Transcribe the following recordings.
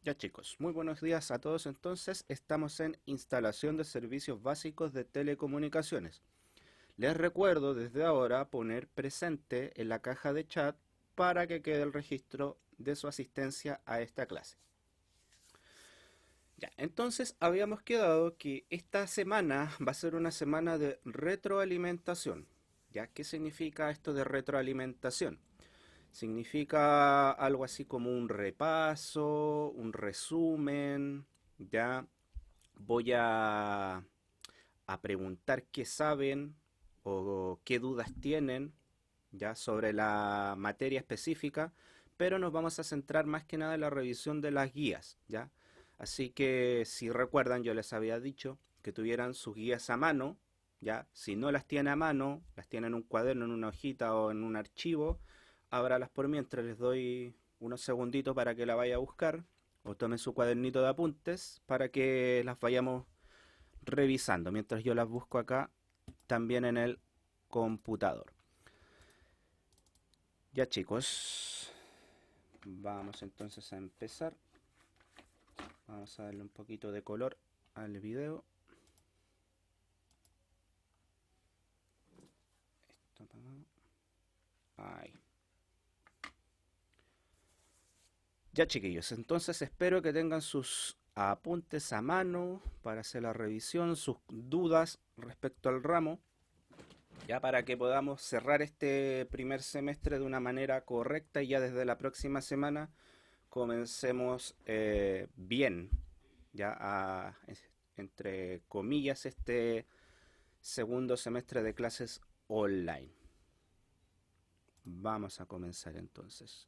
Ya chicos, muy buenos días a todos. Entonces, estamos en instalación de servicios básicos de telecomunicaciones. Les recuerdo desde ahora poner presente en la caja de chat para que quede el registro de su asistencia a esta clase. Ya, entonces habíamos quedado que esta semana va a ser una semana de retroalimentación. ¿Ya? ¿Qué significa esto de retroalimentación? Significa algo así como un repaso, un resumen, ¿ya? Voy a preguntar qué saben o qué dudas tienen, ¿ya? Sobre la materia específica, pero nos vamos a centrar más que nada en la revisión de las guías, ¿ya? Así que si recuerdan, yo les había dicho que tuvieran sus guías a mano, ¿ya? Si no las tiene a mano, las tiene en un cuaderno, en una hojita o en un archivo, ábralas por mientras les doy unos segunditos para que la vaya a buscar o tome su cuadernito de apuntes para que las vayamos revisando mientras yo las busco acá también en el computador. Ya chicos, vamos entonces a empezar. Vamos a darle un poquito de color al video. Esto ahí. Ya chiquillos, entonces espero que tengan sus apuntes a mano para hacer la revisión, sus dudas respecto al ramo, ya para que podamos cerrar este primer semestre de una manera correcta y ya desde la próxima semana comencemos bien, ya entre comillas, este segundo semestre de clases online. Vamos a comenzar entonces.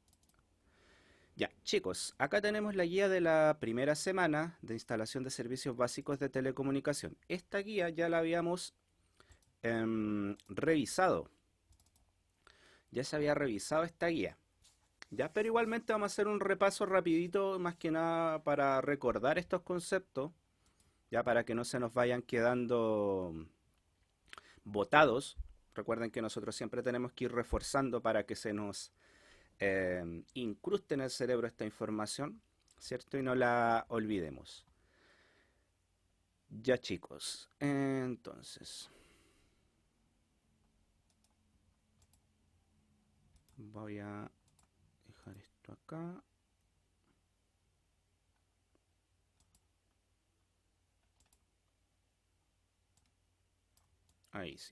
Ya, chicos, acá tenemos la guía de la primera semana de instalación de servicios básicos de telecomunicación. Esta guía ya la habíamos revisado, ya se había revisado esta guía. Ya, pero igualmente vamos a hacer un repaso rapidito, más que nada para recordar estos conceptos, ya para que no se nos vayan quedando botados. Recuerden que nosotros siempre tenemos que ir reforzando para que se nos incruste en el cerebro esta información, ¿cierto? Y no la olvidemos. Ya chicos, entonces voy a dejar esto acá. Ahí sí.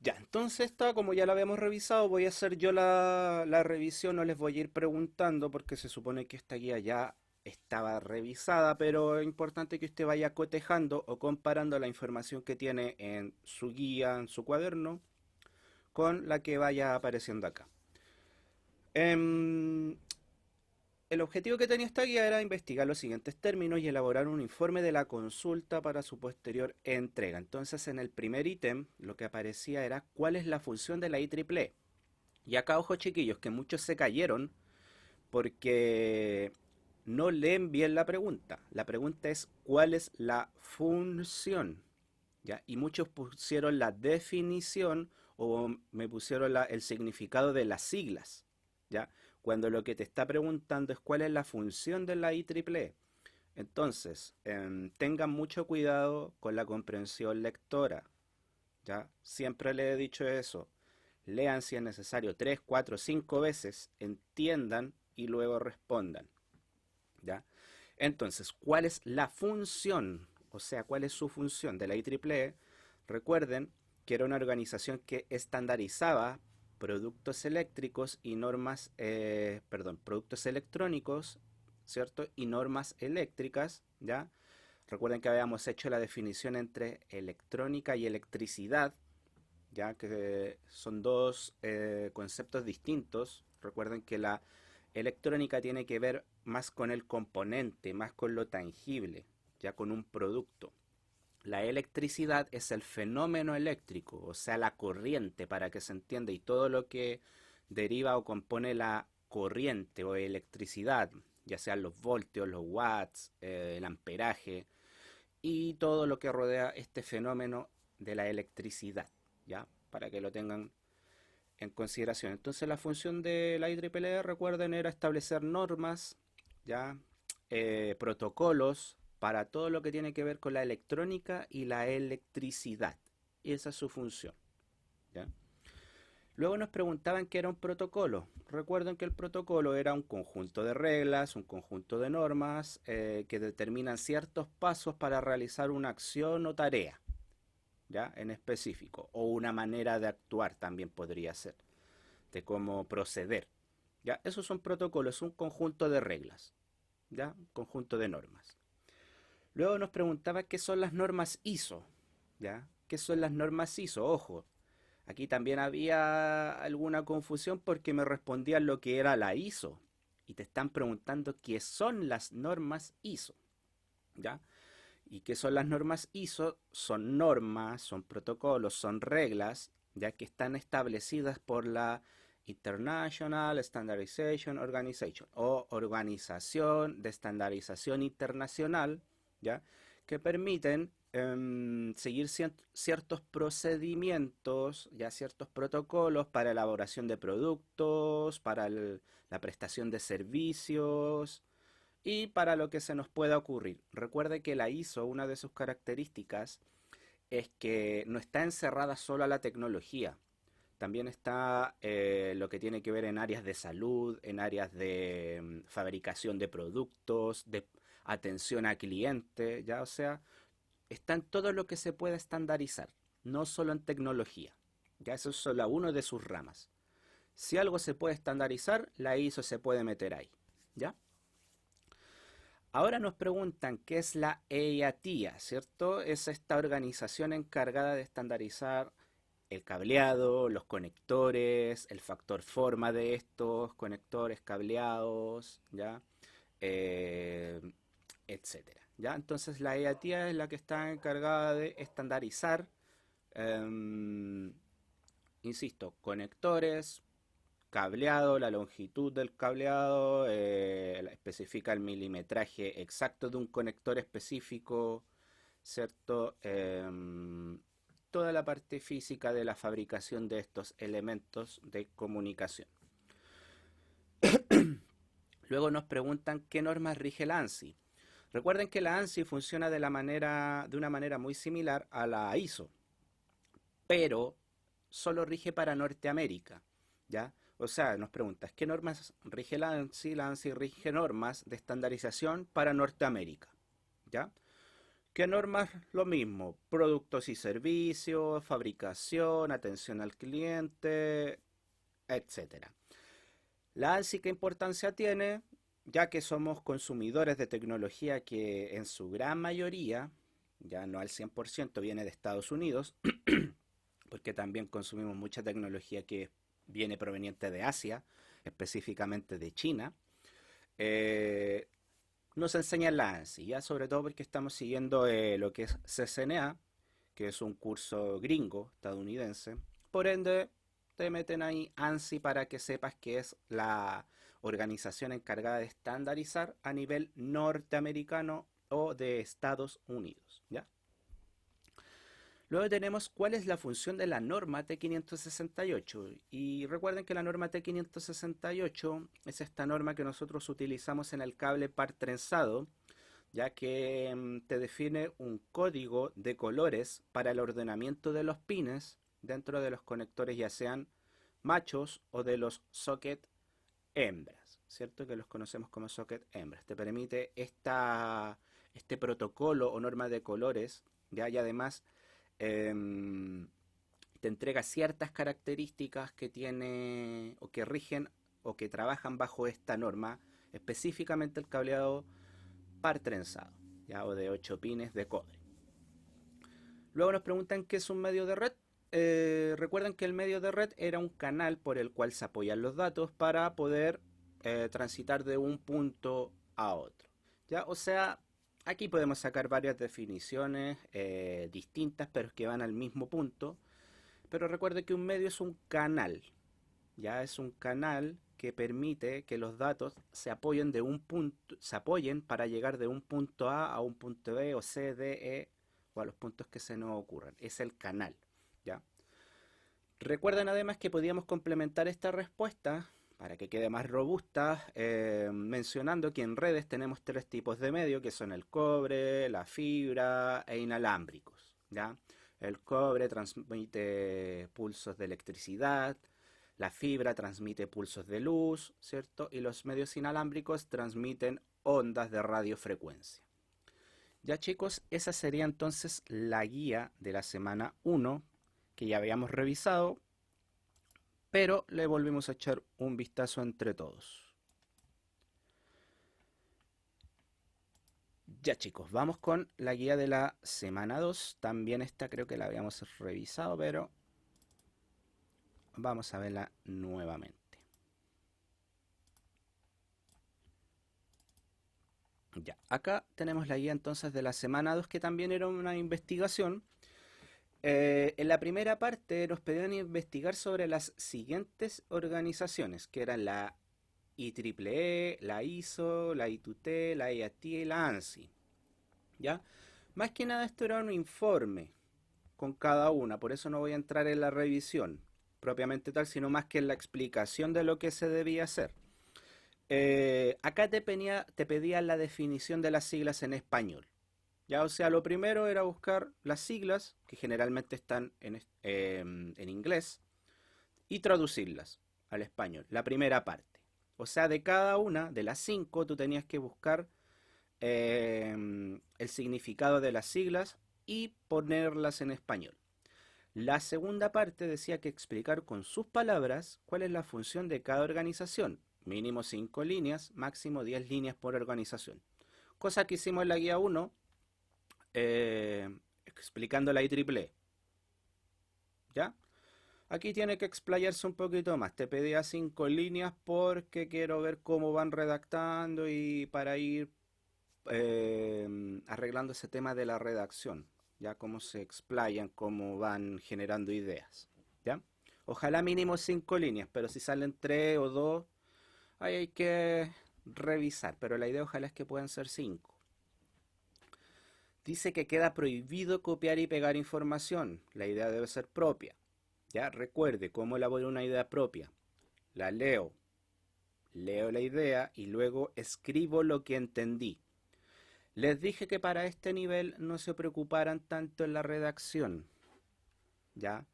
Ya, entonces esta, como ya la habíamos revisado, voy a hacer yo la revisión, no les voy a ir preguntando porque se supone que esta guía ya estaba revisada, pero es importante que usted vaya cotejando o comparando la información que tiene en su guía, en su cuaderno, con la que vaya apareciendo acá. Em, el objetivo que tenía esta guía era investigar los siguientes términos y elaborar un informe de la consulta para su posterior entrega. Entonces, en el primer ítem, lo que aparecía era cuál es la función de la IEEE. Y acá, ojo chiquillos, que muchos se cayeron porque no leen bien la pregunta. La pregunta es cuál es la función, ¿ya? Y muchos pusieron la definición o me pusieron el significado de las siglas, ¿ya? Cuando lo que te está preguntando es cuál es la función de la IEEE. Entonces, tengan mucho cuidado con la comprensión lectora, ¿ya? Siempre le he dicho eso. Lean si es necesario 3, 4, 5 veces, entiendan y luego respondan, ¿ya? Entonces, ¿cuál es la función? O sea, ¿cuál es su función de la IEEE? Recuerden que era una organización que estandarizaba productos eléctricos y normas, perdón, productos electrónicos, ¿cierto? Y normas eléctricas, ¿ya? Recuerden que habíamos hecho la definición entre electrónica y electricidad, ya que son dos conceptos distintos. Recuerden que la electrónica tiene que ver más con el componente, más con lo tangible, ya con un producto. La electricidad es el fenómeno eléctrico, o sea, la corriente, para que se entienda, y todo lo que deriva o compone la corriente o electricidad, ya sean los voltios, los watts, el amperaje, y todo lo que rodea este fenómeno de la electricidad, ¿ya? Para que lo tengan en consideración. Entonces la función de la IEEE, recuerden, era establecer normas ¿ya? Protocolos para todo lo que tiene que ver con la electrónica y la electricidad. Y esa es su función, ¿ya? Luego nos preguntaban qué era un protocolo. Recuerden que el protocolo era un conjunto de reglas, un conjunto de normas que determinan ciertos pasos para realizar una acción o tarea, ¿ya? En específico, o una manera de actuar también podría ser, de cómo proceder, ¿ya? Esos son protocolos, un conjunto de reglas, ¿ya? Un conjunto de normas. Luego nos preguntaba qué son las normas ISO, ¿ya? ¿Qué son las normas ISO? Ojo, aquí también había alguna confusión porque me respondían lo que era la ISO y te están preguntando qué son las normas ISO, ¿ya? ¿Y qué son las normas ISO? Son normas, son protocolos, son reglas, ya que están establecidas por la International Standardization Organization o Organización de Estandarización Internacional, ¿ya? Que permiten seguir ciertos procedimientos, ya ciertos protocolos para elaboración de productos, para la prestación de servicios, y para lo que se nos pueda ocurrir. Recuerde que la ISO, una de sus características es que no está encerrada solo a la tecnología. También está lo que tiene que ver en áreas de salud, en áreas de fabricación de productos, de atención a cliente, ya, o sea, está en todo lo que se pueda estandarizar, no solo en tecnología. Ya eso es solo una de sus ramas. Si algo se puede estandarizar, la ISO se puede meter ahí, ¿ya? Ahora nos preguntan qué es la EIATIA, ¿cierto? Es esta organización encargada de estandarizar el cableado, los conectores, el factor forma de estos conectores cableados, ¿ya? Eh, etcétera, ¿ya? Entonces la EIATIA es la que está encargada de estandarizar, em, insisto, conectores, cableado, la longitud del cableado, especifica el milimetraje exacto de un conector específico, ¿cierto? Toda la parte física de la fabricación de estos elementos de comunicación. Luego nos preguntan qué normas rige la ANSI. Recuerden que la ANSI funciona de una manera muy similar a la ISO, pero solo rige para Norteamérica, ¿ya? O sea, nos preguntas, ¿qué normas rige la ANSI? La ANSI rige normas de estandarización para Norteamérica, ¿ya? ¿Qué normas? Lo mismo, productos y servicios, fabricación, atención al cliente, etcétera. La ANSI, ¿qué importancia tiene? Ya que somos consumidores de tecnología que en su gran mayoría, ya no al 100%, viene de Estados Unidos, porque también consumimos mucha tecnología que viene proveniente de Asia, específicamente de China. Eh, Nos enseñan la ANSI, ya sobre todo porque estamos siguiendo lo que es CCNA, que es un curso gringo estadounidense. Por ende, te meten ahí ANSI para que sepas que es la organización encargada de estandarizar a nivel norteamericano o de Estados Unidos, ¿ya? Luego tenemos cuál es la función de la norma T568. Y recuerden que la norma T568 es esta norma que nosotros utilizamos en el cable par trenzado, ya que te define un código de colores para el ordenamiento de los pines dentro de los conectores, ya sean machos o de los socket hembras, ¿cierto? Que los conocemos como socket hembras. Te permite este protocolo o norma de colores, ¿ya? Y además em, te entrega ciertas características que tiene o que rigen o que trabajan bajo esta norma, específicamente el cableado par trenzado, ¿ya? O de 8 pines de cobre. Luego nos preguntan qué es un medio de red. Recuerden que el medio de red era un canal por el cual se apoyan los datos para poder transitar de un punto a otro, ¿ya? O sea, aquí podemos sacar varias definiciones distintas, pero que van al mismo punto. Pero recuerde que un medio es un canal, ya es un canal que permite que los datos se apoyen de un punto, se apoyen para llegar de un punto A un punto B o C, D, E o a los puntos que se nos ocurran. Es el canal, ¿ya? Recuerden además que podíamos complementar esta respuesta para que quede más robusta, mencionando que en redes tenemos tres tipos de medio, que son el cobre, la fibra e inalámbricos, ¿ya? El cobre transmite pulsos de electricidad, la fibra transmite pulsos de luz, ¿cierto? Y los medios inalámbricos transmiten ondas de radiofrecuencia. Ya chicos, esa sería entonces la guía de la semana 1 que ya habíamos revisado, pero le volvimos a echar un vistazo entre todos. Ya chicos, vamos con la guía de la semana 2. También esta creo que la habíamos revisado, pero vamos a verla nuevamente. Ya, acá tenemos la guía entonces de la semana 2 que también era una investigación. En la primera parte nos pedían investigar sobre las siguientes organizaciones, que eran la IEEE, la ISO, la I2T, la IATI y la ANSI. ¿Ya? Más que nada esto era un informe con cada una, por eso no voy a entrar en la revisión propiamente tal, sino más que en la explicación de lo que se debía hacer. Acá te pedía la definición de las siglas en español. Ya, o sea, lo primero era buscar las siglas, que generalmente están en inglés, y traducirlas al español, la primera parte. O sea, de cada una de las cinco tú tenías que buscar el significado de las siglas y ponerlas en español. La segunda parte decía que explicar con sus palabras cuál es la función de cada organización, mínimo 5 líneas, máximo 10 líneas por organización. Cosa que hicimos en la guía 1, eh, explicando la IEEE. ¿Ya? Aquí tiene que explayarse un poquito más. Te pedía 5 líneas porque quiero ver cómo van redactando y para ir arreglando ese tema de la redacción, ya cómo se explayan, cómo van generando ideas, ¿ya? Ojalá mínimo 5 líneas, pero si salen 3 o 2, ahí hay que revisar, pero la idea ojalá es que puedan ser 5. Dice que queda prohibido copiar y pegar información, la idea debe ser propia, ¿ya? Recuerde cómo elaborar una idea propia. La leo la idea y luego escribo lo que entendí. Les dije que para este nivel no se preocuparan tanto en la redacción, ¿ya?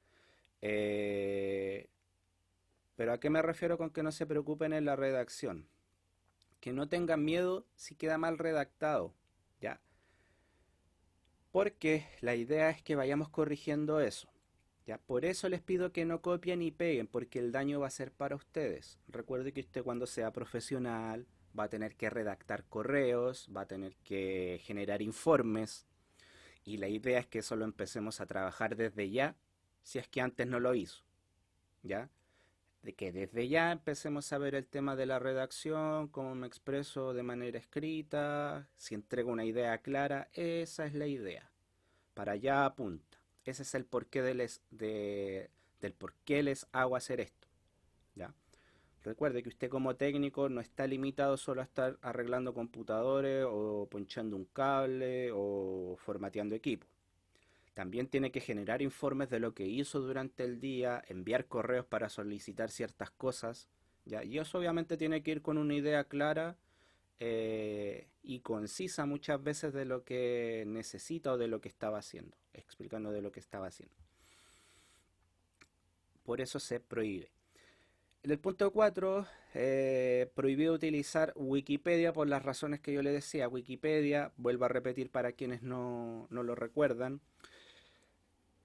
Eh, pero ¿a qué me refiero con que no se preocupen en la redacción? Que no tengan miedo si queda mal redactado, ¿ya? Porque la idea es que vayamos corrigiendo eso, ¿ya? Por eso les pido que no copien y peguen, porque el daño va a ser para ustedes. Recuerde que usted cuando sea profesional va a tener que redactar correos, va a tener que generar informes, y la idea es que eso lo empecemos a trabajar desde ya, si es que antes no lo hizo, ¿ya? De que desde ya empecemos a ver el tema de la redacción, cómo me expreso de manera escrita, si entrego una idea clara, esa es la idea. Para allá apunta. Ese es el porqué del por qué les hago hacer esto, ¿ya? Recuerde que usted como técnico no está limitado solo a estar arreglando computadores o ponchando un cable o formateando equipo. También tiene que generar informes de lo que hizo durante el día, enviar correos para solicitar ciertas cosas, ¿ya? Y eso obviamente tiene que ir con una idea clara y concisa muchas veces de lo que necesita o de lo que estaba haciendo, explicando de lo que estaba haciendo. Por eso se prohíbe. En el punto 4, prohibido utilizar Wikipedia por las razones que yo le decía. Wikipedia, vuelvo a repetir para quienes no lo recuerdan,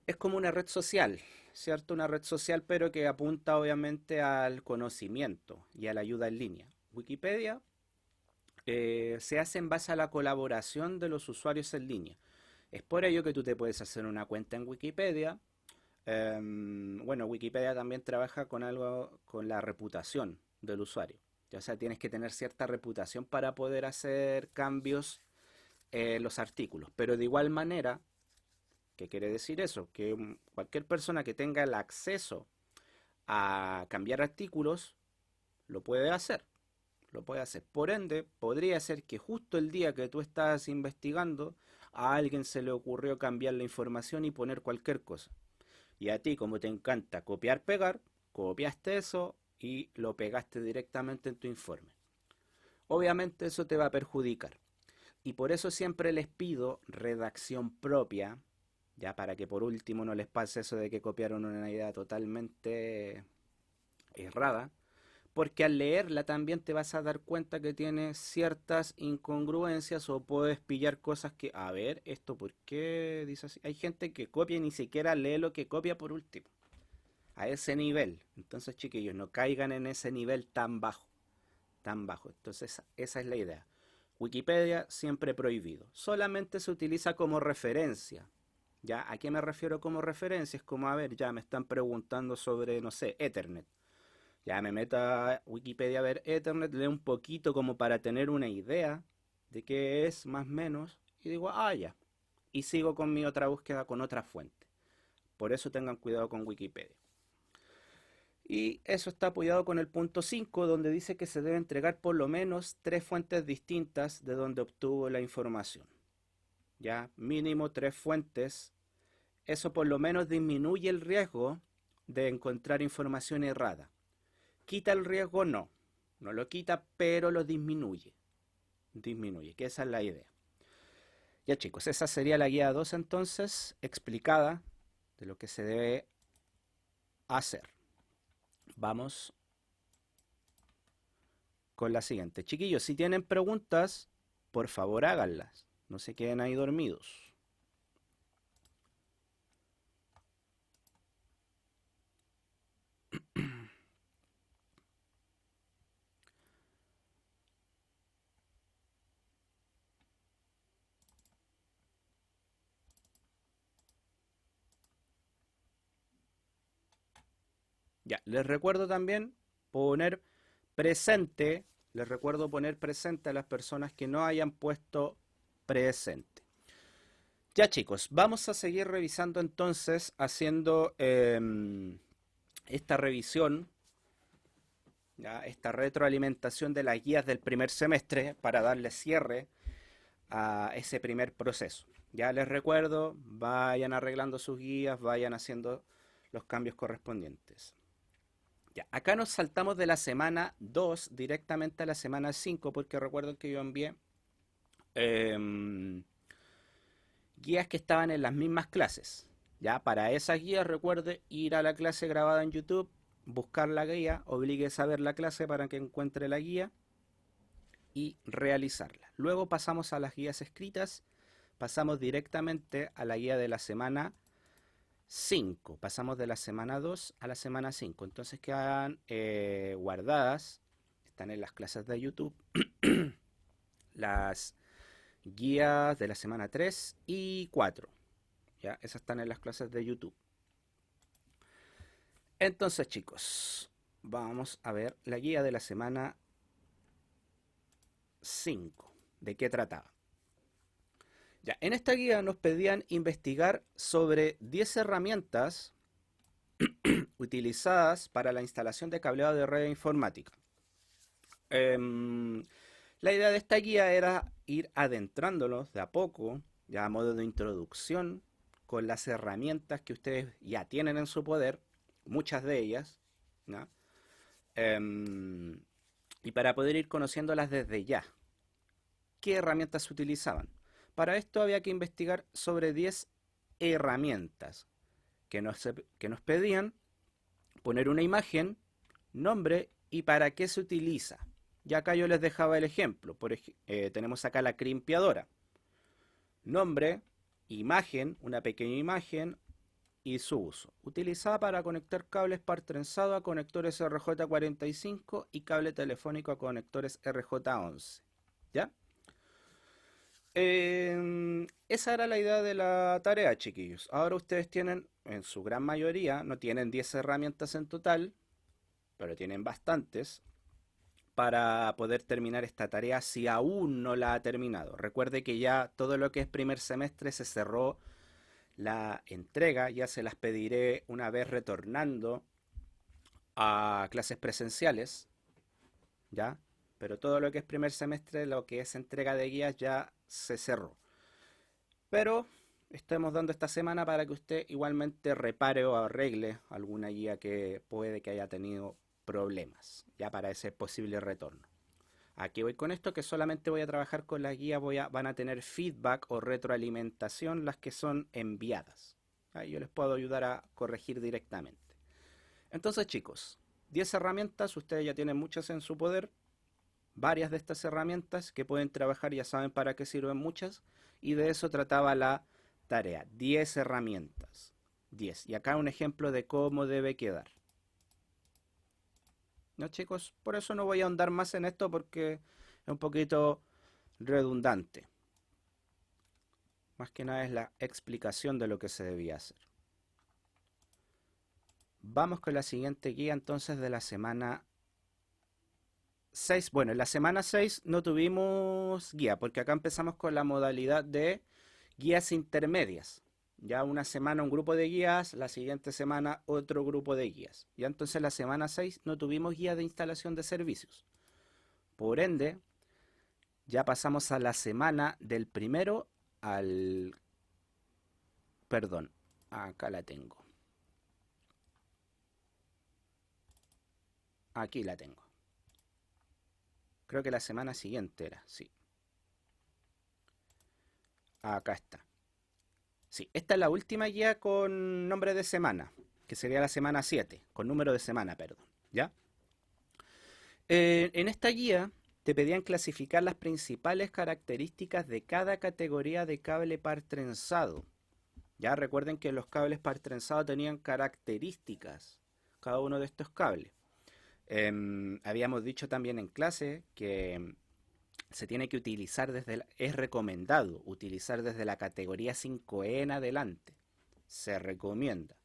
es como una red social, ¿cierto? Una red social, pero que apunta obviamente al conocimiento y a la ayuda en línea. Wikipedia se hace en base a la colaboración de los usuarios en línea. Es por ello que tú te puedes hacer una cuenta en Wikipedia. Bueno, Wikipedia también trabaja con algo, con la reputación del usuario. O sea, tienes que tener cierta reputación para poder hacer cambios en los artículos. Pero de igual manera, ¿qué quiere decir eso? Que cualquier persona que tenga el acceso a cambiar artículos lo puede hacer. Lo puede hacer. Por ende, podría ser que justo el día que tú estás investigando, a alguien se le ocurrió cambiar la información y poner cualquier cosa. Y a ti, como te encanta copiar, pegar, copiaste eso y lo pegaste directamente en tu informe. Obviamente eso te va a perjudicar. Y por eso siempre les pido redacción propia, ya para que por último no les pase eso de que copiaron una idea totalmente errada, porque al leerla también te vas a dar cuenta que tiene ciertas incongruencias o puedes pillar cosas que, a ver, esto por qué dice así. Hay gente que copia y ni siquiera lee lo que copia por último, a ese nivel. Entonces, chiquillos, no caigan en ese nivel tan bajo, tan bajo. Entonces, esa es la idea. Wikipedia siempre prohibido. Solamente se utiliza como referencia. ¿Ya? ¿A qué me refiero como referencia? Es como, a ver, ya me están preguntando sobre, no sé, Ethernet. Ya me meto a Wikipedia a ver Ethernet, leo un poquito como para tener una idea de qué es más o menos y digo, ah, ya. Y sigo con mi otra búsqueda con otra fuente. Por eso tengan cuidado con Wikipedia. Y eso está apoyado con el punto 5, donde dice que se debe entregar por lo menos 3 fuentes distintas de donde obtuvo la información. Ya, mínimo 3 fuentes. Eso por lo menos disminuye el riesgo de encontrar información errada. ¿Quita el riesgo? No. No lo quita, pero lo disminuye. Disminuye, que esa es la idea. Ya chicos, esa sería la guía 2 entonces, explicada de lo que se debe hacer. Vamos con la siguiente. Chiquillos, si tienen preguntas, por favor háganlas. No se queden ahí dormidos. Ya, les recuerdo también poner presente, les recuerdo poner presente a las personas que no hayan puesto presente. Ya chicos, vamos a seguir revisando entonces, haciendo esta revisión, ya, esta retroalimentación de las guías del primer semestre para darle cierre a ese primer proceso. Ya les recuerdo, vayan arreglando sus guías, vayan haciendo los cambios correspondientes. Ya, acá nos saltamos de la semana 2 directamente a la semana 5 porque recuerdo que yo envié em, guías que estaban en las mismas clases. Ya, para esas guías recuerde ir a la clase grabada en YouTube, buscar la guía, obligues a ver la clase para que encuentre la guía y realizarla. Luego pasamos a las guías escritas, pasamos directamente a la guía de la semana 5, pasamos de la semana 2 a la semana 5. Entonces quedan guardadas, están en las clases de YouTube, las guías de la semana 3 y 4. ¿Ya? Esas están en las clases de YouTube. Entonces, chicos, vamos a ver la guía de la semana 5. ¿De qué trataba? Ya, en esta guía nos pedían investigar sobre 10 herramientas utilizadas para la instalación de cableado de red informática. Em, la idea de esta guía era ir adentrándolos de a poco, ya a modo de introducción, con las herramientas que ustedes ya tienen en su poder, muchas de ellas, ¿no? Em, y para poder ir conociéndolas desde ya. ¿Qué herramientas se utilizaban? Para esto había que investigar sobre 10 herramientas que nos pedían poner una imagen, nombre y para qué se utiliza. Y acá yo les dejaba el ejemplo. Tenemos acá la crimpiadora. Nombre, imagen, una pequeña imagen y su uso. Utilizada para conectar cables par trenzado a conectores RJ45 y cable telefónico a conectores RJ11. ¿Ya? Esa era la idea de la tarea, chiquillos. Ahora ustedes tienen, en su gran mayoría, no tienen 10 herramientas en total, pero tienen bastantes para poder terminar esta tarea si aún no la ha terminado. Recuerde que ya todo lo que es primer semestre se cerró la entrega, ya se las pediré una vez retornando a clases presenciales, ¿ya? Pero todo lo que es primer semestre, lo que es entrega de guías ya se cerró. Pero estamos dando esta semana para que usted igualmente repare o arregle alguna guía que puede que haya tenido problemas, ya para ese posible retorno. Aquí voy con esto, que solamente voy a trabajar con la guía, van a tener feedback o retroalimentación las que son enviadas. Ahí yo les puedo ayudar a corregir directamente. Entonces, chicos, 10 herramientas, ustedes ya tienen muchas en su poder, varias de estas herramientas que pueden trabajar, ya saben para qué sirven muchas, y de eso trataba la tarea, 10 herramientas, 10. Y acá un ejemplo de cómo debe quedar. ¿No, chicos? Por eso no voy a ahondar más en esto porque es un poquito redundante. Más que nada es la explicación de lo que se debía hacer. Vamos con la siguiente guía entonces de la semana 6. Bueno, en la semana 6 no tuvimos guía porque acá empezamos con la modalidad de guías intermedias. Ya una semana un grupo de guías, la siguiente semana otro grupo de guías. Ya entonces la semana 6 no tuvimos guía de instalación de servicios. Por ende, ya pasamos a la semana del primero al... Perdón, acá la tengo. Aquí la tengo. Creo que la semana siguiente era, sí. Acá está. Sí, esta es la última guía con nombre de semana, que sería la semana 7, con número de semana, perdón. ¿Ya? En esta guía te pedían clasificar las principales características de cada categoría de cable par trenzado. Ya recuerden que los cables par trenzado tenían características, cada uno de estos cables. Habíamos dicho también en clase que se tiene que utilizar es recomendado utilizar desde la categoría 5E en adelante. Se recomienda.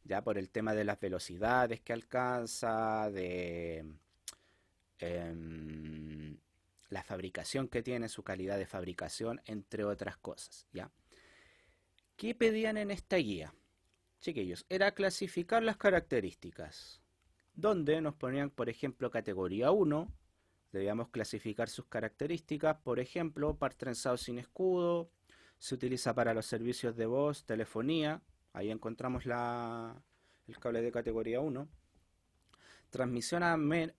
Ya por el tema de las velocidades que alcanza, de em, la fabricación que tiene, su calidad de fabricación, entre otras cosas. ¿Ya? ¿Qué pedían en esta guía? Chiquillos, era clasificar las características, donde nos ponían, por ejemplo, categoría 1, debíamos clasificar sus características, por ejemplo, par trenzado sin escudo, se utiliza para los servicios de voz, telefonía, ahí encontramos el cable de categoría 1, transmisión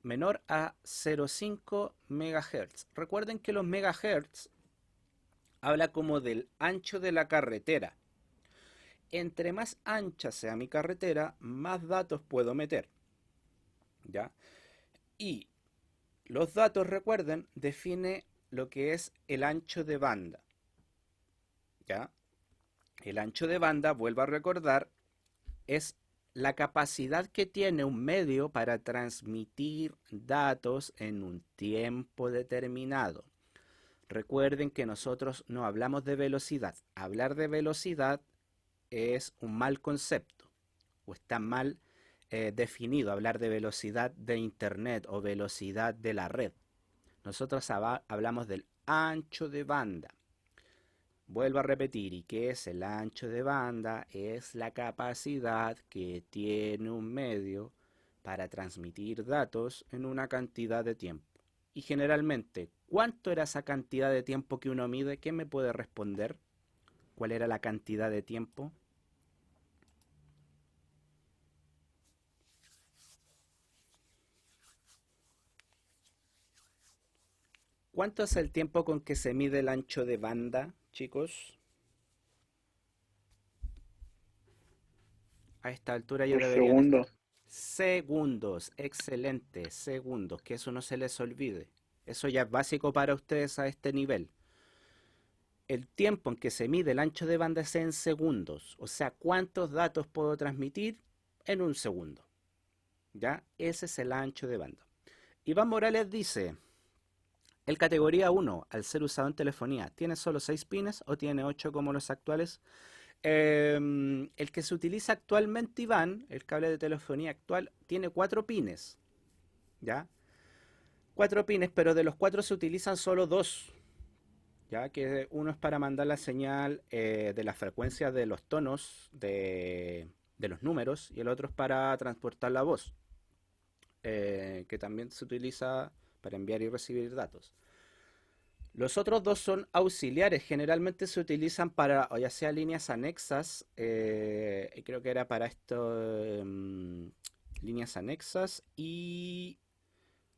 menor a 0,5 MHz. Recuerden que los megahertz habla como del ancho de la carretera. Entre más ancha sea mi carretera, más datos puedo meter. ¿Ya? Y los datos, recuerden, define lo que es el ancho de banda. ¿Ya? El ancho de banda, vuelvo a recordar, es la capacidad que tiene un medio para transmitir datos en un tiempo determinado. Recuerden que nosotros no hablamos de velocidad. Hablar de velocidad es un mal concepto o está mal definido hablar de velocidad de internet o velocidad de la red. Nosotros hablamos del ancho de banda. Vuelvo a repetir, ¿y qué es el ancho de banda? Es la capacidad que tiene un medio para transmitir datos en una cantidad de tiempo. Y generalmente, ¿cuánto era esa cantidad de tiempo que uno mide? ¿Quién me puede responder? ¿Cuál era la cantidad de tiempo? ¿Cuánto es el tiempo con que se mide el ancho de banda, chicos? A esta altura ya Por deberían estar. segundo. Segundos, excelente, segundos, que eso no se les olvide. Eso ya es básico para ustedes a este nivel. El tiempo en que se mide el ancho de banda es en segundos, o sea, cuántos datos puedo transmitir en un segundo. ¿Ya? Ese es el ancho de banda. Iván Morales dice, el categoría 1, al ser usado en telefonía, ¿tiene solo 6 pines o tiene 8 como los actuales? El que se utiliza actualmente, Iván, el cable de telefonía actual, tiene 4 pines, ¿ya? 4 pines, pero de los 4 se utilizan solo 2, ¿ya? Que uno es para mandar la señal de la frecuencia de los tonos de los números y el otro es para transportar la voz, que también se utiliza para enviar y recibir datos. Los otros dos son auxiliares, generalmente se utilizan para, o ya sea líneas anexas, creo que era para esto, líneas anexas y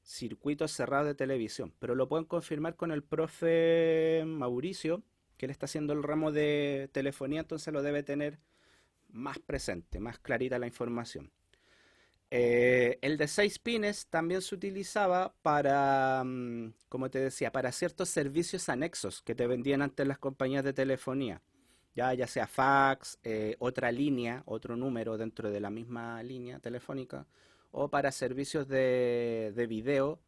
circuitos cerrados de televisión. Pero lo pueden confirmar con el profe Mauricio, que él está haciendo el ramo de telefonía, entonces lo debe tener más presente, más clarita la información. El de 6 pines también se utilizaba para, como te decía, para ciertos servicios anexos que te vendían antes las compañías de telefonía. Ya sea fax, otra línea, otro número dentro de la misma línea telefónica, o para servicios de video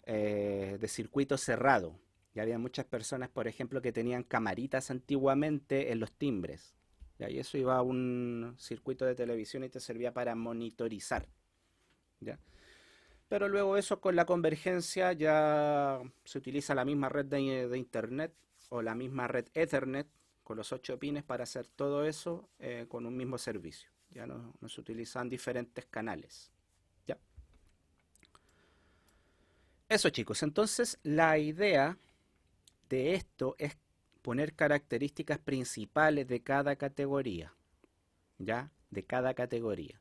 de circuito cerrado. Ya había muchas personas, por ejemplo, que tenían camaritas antiguamente en los timbres. ¿Ya? Y eso iba a un circuito de televisión y te servía para monitorizar. ¿Ya? Pero luego eso con la convergencia ya se utiliza la misma red de internet o la misma red Ethernet con los 8 pines para hacer todo eso con un mismo servicio. Ya no se utilizan diferentes canales. ¿Ya? Eso chicos, entonces la idea de esto es poner características principales de cada categoría. ¿Ya? De cada categoría.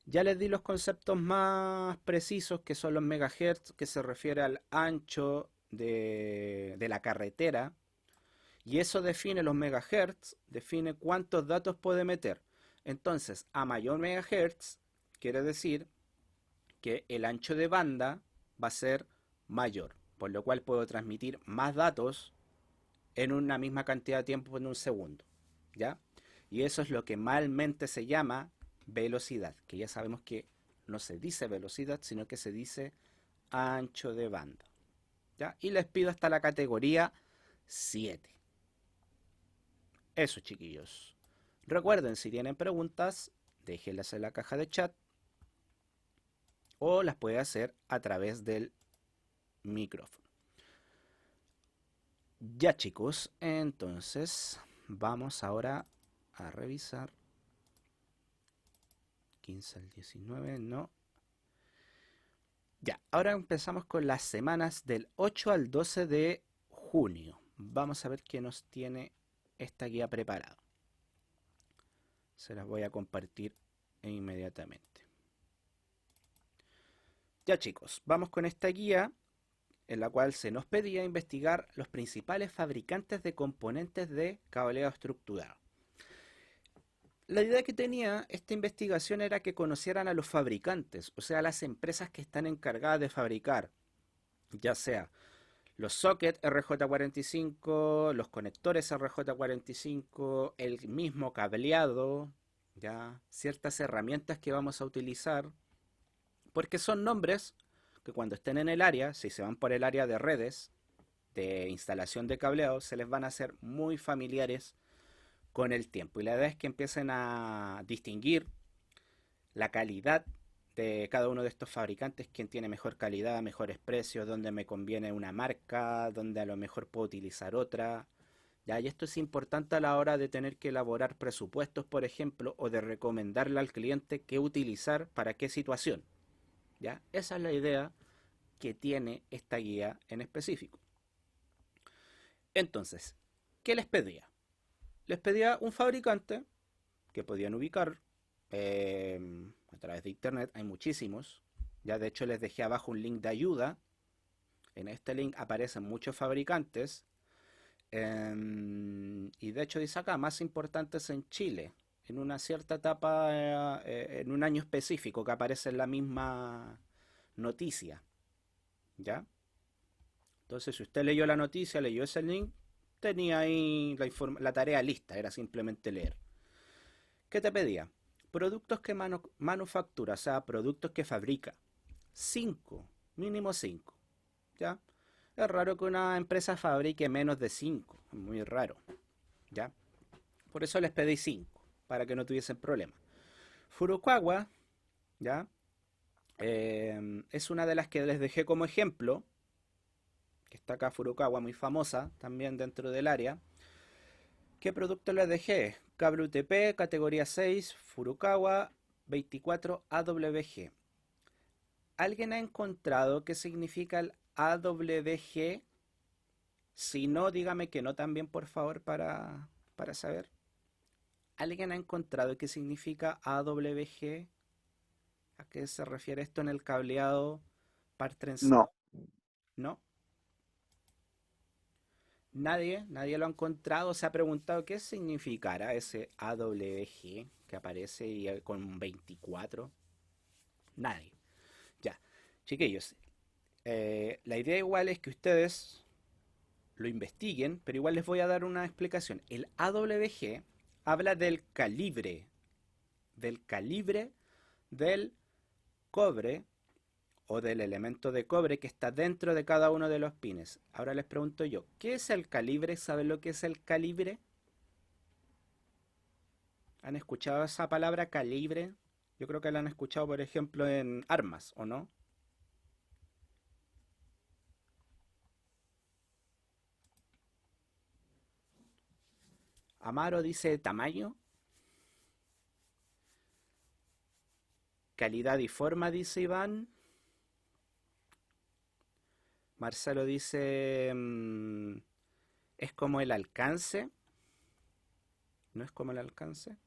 Ya les di los conceptos más precisos que son los megahertz, que se refiere al ancho de la carretera. Y eso define los megahertz, define cuántos datos puede meter. Entonces, a mayor megahertz, quiere decir que el ancho de banda va a ser mayor, por lo cual puedo transmitir más datos en una misma cantidad de tiempo en un segundo. ¿Ya? Y eso es lo que malmente se llama velocidad, que ya sabemos que no se dice velocidad, sino que se dice ancho de banda. ¿Ya? Y les pido hasta la categoría 7. Eso, chiquillos. Recuerden, si tienen preguntas, déjenlas en la caja de chat o las puede hacer a través del micrófono. Ya, chicos, entonces vamos ahora a revisar 15 al 19, no. Ya, ahora empezamos con las semanas del 8 al 12 de junio. Vamos a ver qué nos tiene esta guía preparada. Se las voy a compartir inmediatamente. Ya chicos, vamos con esta guía en la cual se nos pedía investigar los principales fabricantes de componentes de cableado estructurado. La idea que tenía esta investigación era que conocieran a los fabricantes, o sea, las empresas que están encargadas de fabricar, ya sea los sockets RJ45, los conectores RJ45, el mismo cableado, ya ciertas herramientas que vamos a utilizar, porque son nombres que cuando estén en el área, si se van por el área de redes, de instalación de cableado, se les van a hacer muy familiares con el tiempo. Y la idea es que empiecen a distinguir la calidad de cada uno de estos fabricantes, quién tiene mejor calidad, mejores precios, dónde me conviene una marca, dónde a lo mejor puedo utilizar otra. ¿Ya? Y esto es importante a la hora de tener que elaborar presupuestos, por ejemplo, o de recomendarle al cliente qué utilizar para qué situación. ¿Ya? Esa es la idea que tiene esta guía en específico. Entonces, ¿qué les pedía? Les pedía un fabricante que podían ubicar a través de internet, hay muchísimos. Ya de hecho les dejé abajo un link de ayuda. En este link aparecen muchos fabricantes. Y de hecho dice acá, más importantes en Chile. En una cierta etapa, en un año específico que aparece en la misma noticia. ¿Ya? Entonces, si usted leyó la noticia, leyó ese link, tenía ahí la tarea lista, era simplemente leer. ¿Qué te pedía? Productos que manufactura, o sea, productos que fabrica. 5, mínimo 5. ¿Ya? Es raro que una empresa fabrique menos de 5, muy raro. ¿Ya? Por eso les pedí 5, para que no tuviesen problema. Furukawa, ¿ya? Es una de las que les dejé como ejemplo, que está acá Furukawa, muy famosa también dentro del área. ¿Qué producto les dejé? Cable UTP, categoría 6, Furukawa 24 AWG. ¿Alguien ha encontrado qué significa el AWG? Si no, dígame que no también, por favor, para saber. ¿Alguien ha encontrado qué significa AWG? ¿A qué se refiere esto en el cableado par trenzado? No, ¿No? Nadie lo ha encontrado, se ha preguntado qué significará ese AWG que aparece con 24. Nadie. Ya, chiquillos, la idea igual es que ustedes lo investiguen, pero igual les voy a dar una explicación. El AWG habla del calibre del cobre o del elemento de cobre que está dentro de cada uno de los pines. Ahora les pregunto yo, ¿qué es el calibre? ¿Saben lo que es el calibre? ¿Han escuchado esa palabra calibre? Yo creo que la han escuchado, por ejemplo, en armas, ¿o no? Amaro dice tamaño, calidad y forma, dice Iván. Marcelo dice, es como el alcance, no es como el alcance.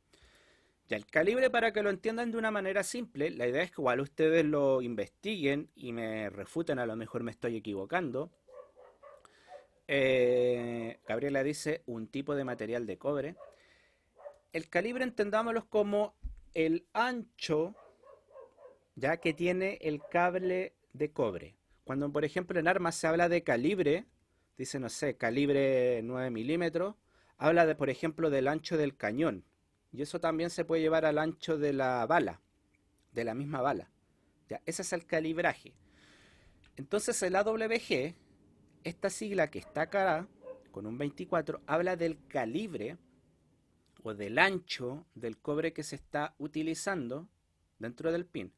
Ya, el calibre, para que lo entiendan de una manera simple, la idea es que igual ustedes lo investiguen y me refuten, a lo mejor me estoy equivocando. Gabriela dice un tipo de material de cobre. El calibre entendámoslo como el ancho ya que tiene el cable de cobre. Cuando por ejemplo en armas se habla de calibre, dice no sé, calibre 9 milímetros, habla de por ejemplo del ancho del cañón. Y eso también se puede llevar al ancho de la bala, de la misma bala. Ya, ese es el calibraje. Entonces el AWG, esta sigla que está acá, con un 24, habla del calibre o del ancho del cobre que se está utilizando dentro del pin.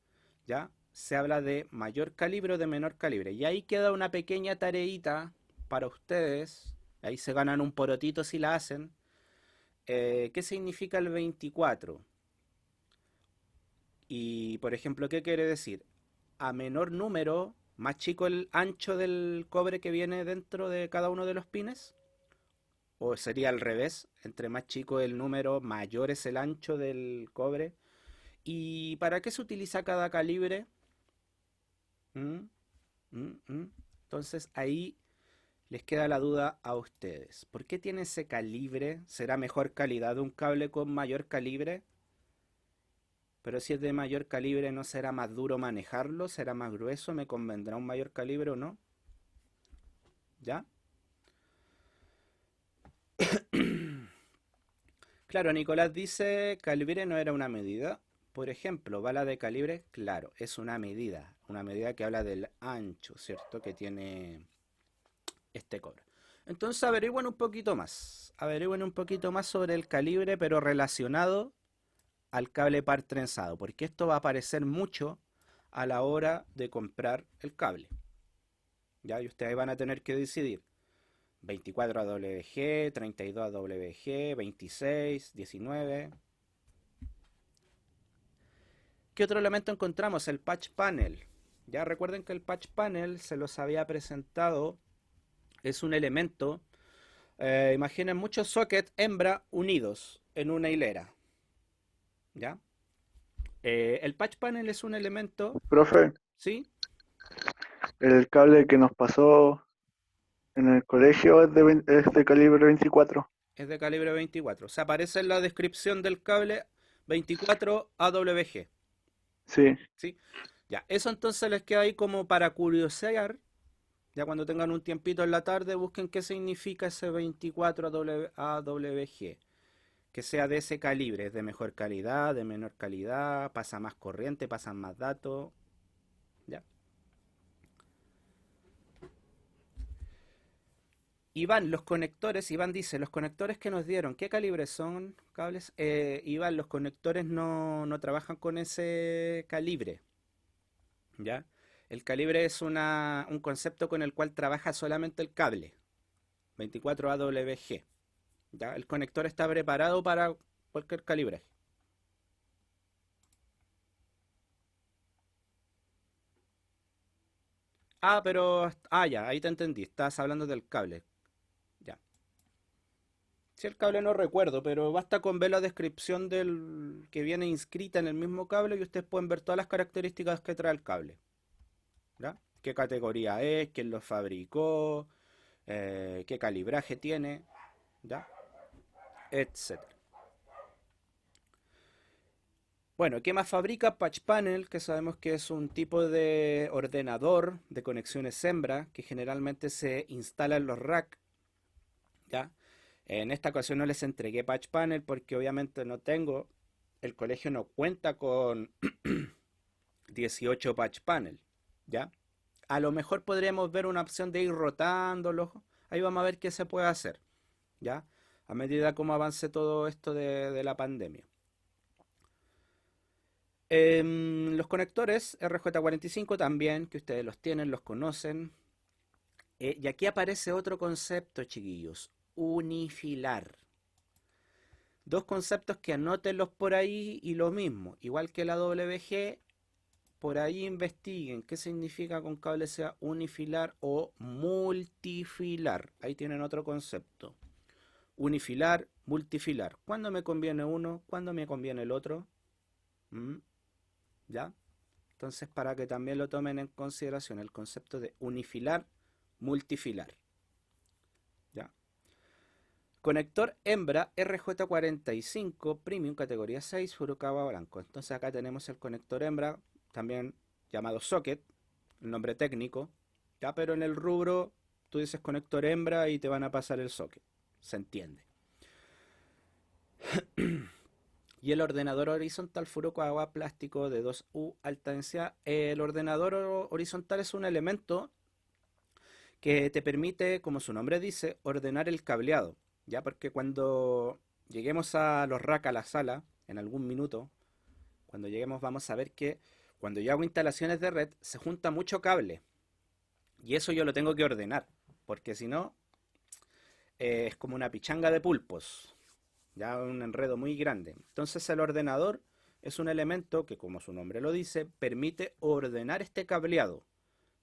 ¿Ya? Se habla de mayor calibre o de menor calibre. Y ahí queda una pequeña tareita para ustedes. Ahí se ganan un porotito si la hacen. ¿Qué significa el 24? Y, por ejemplo, ¿qué quiere decir? A menor número, más chico el ancho del cobre que viene dentro de cada uno de los pines. O sería al revés, entre más chico el número, mayor es el ancho del cobre. ¿Y para qué se utiliza cada calibre? ¿Mm? Entonces ahí les queda la duda a ustedes. ¿Por qué tiene ese calibre? ¿Será mejor calidad de un cable con mayor calibre? Pero si es de mayor calibre, ¿no será más duro manejarlo? ¿Será más grueso? ¿Me convendrá un mayor calibre o no? ¿Ya? Claro, Nicolás dice, calibre no era una medida. Por ejemplo, bala de calibre, claro, es una medida que habla del ancho, ¿cierto? Que tiene este cobre. Entonces averigüen un poquito más sobre el calibre, pero relacionado al cable par trenzado, porque esto va a aparecer mucho a la hora de comprar el cable. Ya, y ustedes van a tener que decidir 24 AWG, 32 AWG, 26, 19. ¿Qué otro elemento encontramos? El patch panel. Ya recuerden que el patch panel se los había presentado, es un elemento. Imaginen muchos sockets hembra unidos en una hilera. ¿Ya? El patch panel es un elemento, profe, ¿sí? el cable que nos pasó en el colegio es de calibre 24. Es de calibre 24. Se aparece en la descripción del cable 24 AWG. Sí, ¿Sí? Ya, eso entonces les queda ahí como para curiosear. Ya cuando tengan un tiempito en la tarde, busquen qué significa ese 24 AWG. Que sea de ese calibre, es de mejor calidad, de menor calidad, pasa más corriente, pasan más datos. ¿Ya? Iván, los conectores, Iván dice, los conectores que nos dieron, ¿qué calibre son cables? Iván, los conectores no trabajan con ese calibre, ¿ya? El calibre es un concepto con el cual trabaja solamente el cable, 24 AWG, ¿ya? El conector está preparado para cualquier calibre. Ya, ahí te entendí, estás hablando del cable, ya. Si el cable no recuerdo, pero basta con ver la descripción del que viene inscrita en el mismo cable y ustedes pueden ver todas las características que trae el cable, ¿ya? ¿Qué categoría es? ¿Quién lo fabricó? ¿Qué calibraje tiene? ¿Ya? Etcétera. Bueno, ¿qué más fabrica? Patch Panel, que sabemos que es un tipo de ordenador de conexiones hembra que generalmente se instala en los racks, ¿ya? En esta ocasión no les entregué Patch Panel porque obviamente no tengo, el colegio no cuenta con 18 Patch Panel, ¿ya? A lo mejor podríamos ver una opción de ir rotándolos, ahí vamos a ver qué se puede hacer, ¿ya? A medida como avance todo esto de la pandemia. Los conectores RJ45 también, que ustedes los tienen, los conocen. Y aquí aparece otro concepto, chiquillos, unifilar. Dos conceptos que anótenlos por ahí y lo mismo, igual que la WG, por ahí investiguen qué significa con cable sea unifilar o multifilar. Ahí tienen otro concepto. Unifilar, multifilar. ¿Cuándo me conviene uno? ¿Cuándo me conviene el otro? ¿Mm? ¿Ya? Entonces, para que también lo tomen en consideración el concepto de unifilar, multifilar. ¿Ya? Conector hembra RJ45 Premium categoría 6 Furukawa blanco. Entonces acá tenemos el conector hembra, también llamado socket, el nombre técnico, ya, pero en el rubro tú dices conector hembra y te van a pasar el socket. Se entiende. Y el ordenador horizontal Furukawa plástico de 2U alta densidad. El ordenador horizontal es un elemento que te permite, como su nombre dice, ordenar el cableado, ¿ya? Porque cuando lleguemos a los racks a la sala, en algún minuto, cuando lleguemos vamos a ver que cuando yo hago instalaciones de red se junta mucho cable y eso yo lo tengo que ordenar, porque si no es como una pichanga de pulpos, ya un enredo muy grande. Entonces el ordenador es un elemento que, como su nombre lo dice, permite ordenar este cableado,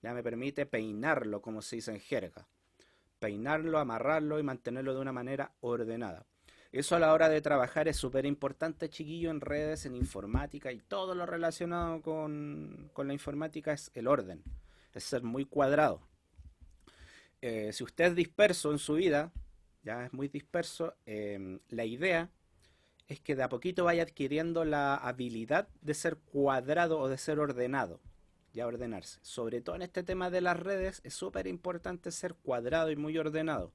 ya me permite peinarlo, como se dice en jerga, peinarlo, amarrarlo y mantenerlo de una manera ordenada. Eso a la hora de trabajar es súper importante, chiquillo, en redes, en informática y todo lo relacionado con la informática es el orden, es ser muy cuadrado. Si usted es disperso en su vida, ya es muy disperso, la idea es que de a poquito vaya adquiriendo la habilidad de ser cuadrado o de ser ordenado, ya ordenarse. Sobre todo en este tema de las redes es súper importante ser cuadrado y muy ordenado.